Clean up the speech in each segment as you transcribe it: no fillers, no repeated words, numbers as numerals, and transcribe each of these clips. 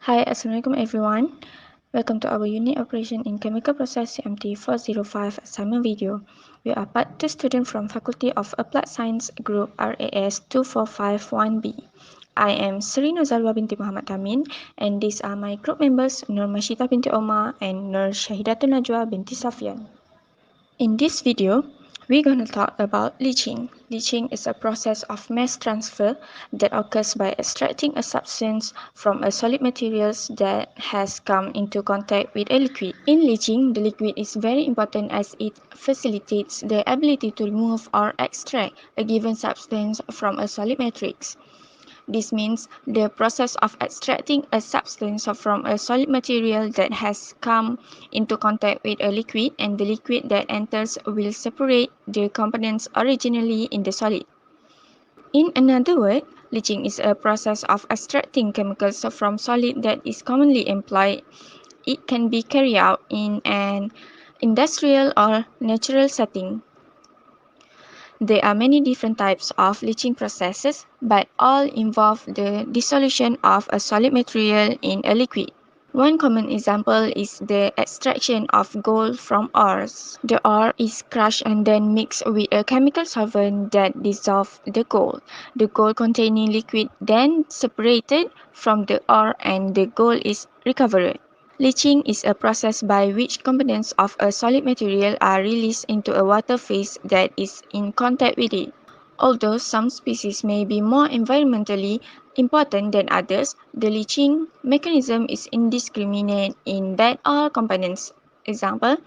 Hi, Assalamualaikum everyone. Welcome to our unit operation in chemical process CMT405 assignment video. We are part 2 student from Faculty of Applied Science Group RAS 245-1B. I am Sri Nuzalwa binti Muhammad Tamin and these are my group members Nur Mashita binti Omar and Nur Shahidatul Najwa binti Safian. In this video, we're going to talk about leaching. Leaching is a process of mass transfer that occurs by extracting a substance from a solid material that has come into contact with a liquid. In leaching, the liquid is very important as it facilitates the ability to remove or extract a given substance from a solid matrix. This means the process of extracting a substance from a solid material that has come into contact with a liquid, and the liquid that enters will separate the components originally in the solid. In another word, leaching is a process of extracting chemicals from solid that is commonly employed. It can be carried out in an industrial or natural setting. There are many different types of leaching processes, but all involve the dissolution of a solid material in a liquid. One common example is the extraction of gold from ores. The ore is crushed and then mixed with a chemical solvent that dissolves the gold. The gold containing liquid then separated from the ore and the gold is recovered. Leaching is a process by which components of a solid material are released into a water phase that is in contact with it. Although some species may be more environmentally important than others, the leaching mechanism is indiscriminate in that all components, example,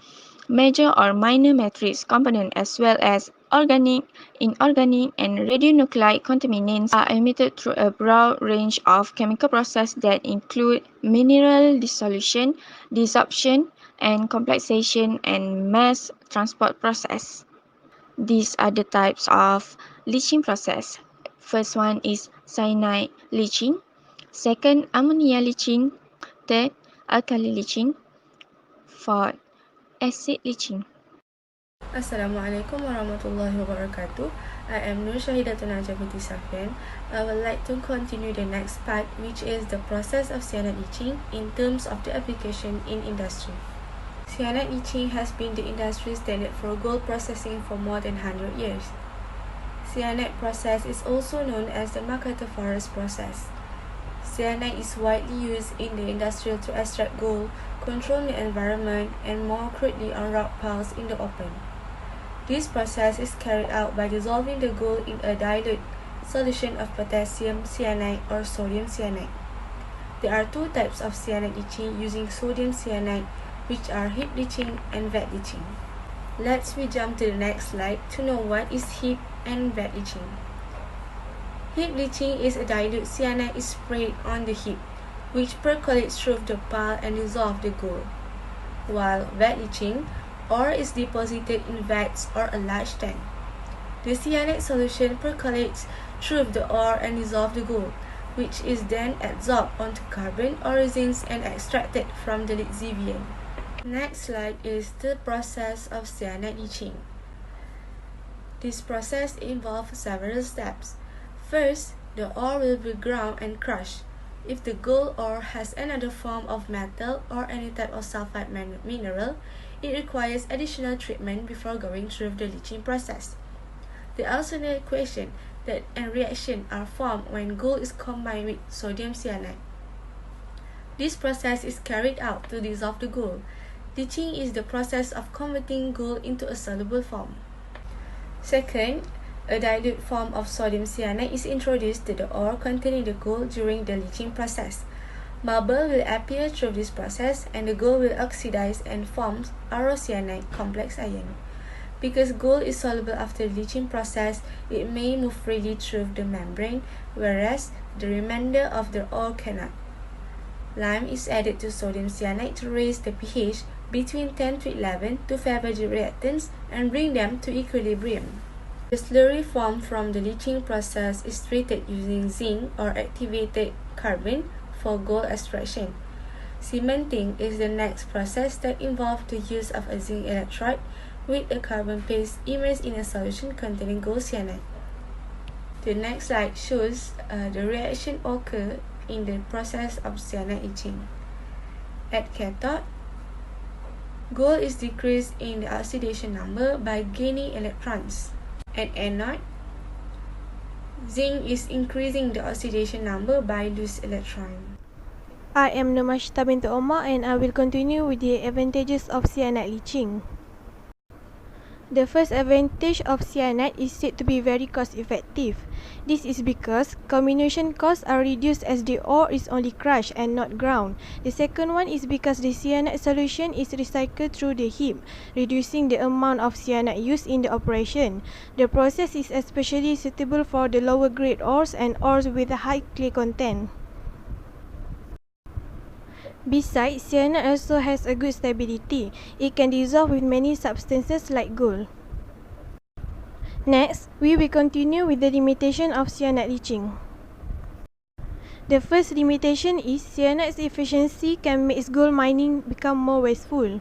major or minor matrix components as well as organic, inorganic, and radionuclide contaminants are emitted through a broad range of chemical processes that include mineral dissolution, desorption, and complexation and mass transport process. These are the types of leaching process. First one is cyanide leaching, second ammonia leaching, third alkali leaching, fourth acid leaching. Assalamualaikum warahmatullahi wabarakatuh. I am Nur Shahidatul Najwa binti Safian. I would like to continue the next part, which is the process of cyanide leaching in terms of the application in industry. Cyanide leaching has been the industry standard for gold processing for more than 100 years. Cyanide process is also known as the magnetophoresis process. Cyanide is widely used in the industry to extract gold, control the environment, and more crudely on rock piles in the open. This process is carried out by dissolving the gold in a dilute solution of potassium cyanide or sodium cyanide. There are two types of cyanide leaching using sodium cyanide, which are heap leaching and vat leaching. Let's jump to the next slide to know what is heap and vat leaching. Heap leaching is a dilute cyanide is sprayed on the heap, which percolates through the pile and dissolves the gold. While vat leaching, ore is deposited in vats or a large tank. The cyanide solution percolates through the ore and dissolves the gold, which is then adsorbed onto carbon or resins and extracted from the lixiviant. Next slide is the process of cyanide leaching. This process involves several steps. First, the ore will be ground and crushed. If the gold ore has another form of metal or any type of sulfide mineral, it requires additional treatment before going through the leaching process. The alternate equation that and reaction are formed when gold is combined with sodium cyanide. This process is carried out to dissolve the gold. Leaching is the process of converting gold into a soluble form. Second, a dilute form of sodium cyanide is introduced to the ore containing the gold during the leaching process. Marble will appear through this process and the gold will oxidize and forms aurocyanide complex ion. Because gold is soluble after the leaching process, it may move freely through the membrane, whereas the remainder of the ore cannot. Lime is added to sodium cyanide to raise the pH between 10 to 11 to favor the reactants and bring them to equilibrium. The slurry formed from the leaching process is treated using zinc or activated carbon for gold extraction. Cementing is the next process that involves the use of a zinc electrode with a carbon paste immersed in a solution containing gold cyanide. The next slide shows the reaction occur in the process of cyanide leaching. At cathode, gold is decreased in the oxidation number by gaining electrons. At anode, zinc is increasing the oxidation number by loose electron. I am Namashita binti Omar and I will continue with the advantages of cyanide leaching. The first advantage of cyanide is said to be very cost effective. This is because comminution costs are reduced as the ore is only crushed and not ground. The second one is because the cyanide solution is recycled through the heap, reducing the amount of cyanide used in the operation. The process is especially suitable for the lower grade ores and ores with a high clay content. Besides, cyanide also has a good stability. It can dissolve with many substances like gold. Next, we will continue with the limitation of cyanide leaching. The first limitation is cyanide's efficiency can make gold mining become more wasteful.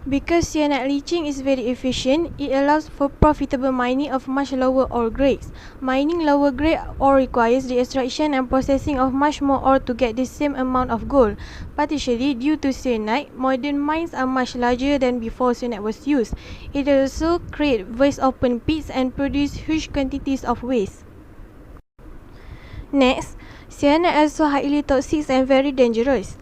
Because cyanide leaching is very efficient, it allows for profitable mining of much lower ore grades. Mining lower grade ore requires the extraction and processing of much more ore to get the same amount of gold. Partially due to cyanide, modern mines are much larger than before cyanide was used. It also creates vast open pits and produces huge quantities of waste. Next, cyanide is also highly toxic and very dangerous.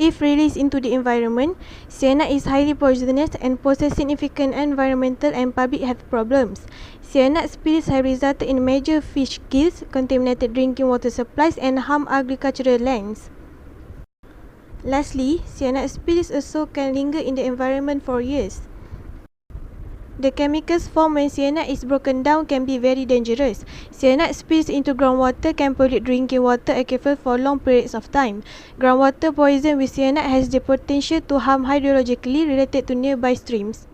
If released into the environment, cyanide is highly poisonous and poses significant environmental and public health problems. Cyanide spills have resulted in major fish kills, contaminated drinking water supplies, and harmed agricultural lands. Lastly, cyanide spills also can linger in the environment for years. The chemicals formed when cyanide is broken down can be very dangerous. Cyanide spills into groundwater can pollute drinking water aquifer for long periods of time. Groundwater poison with cyanide has the potential to harm hydrologically related to nearby streams.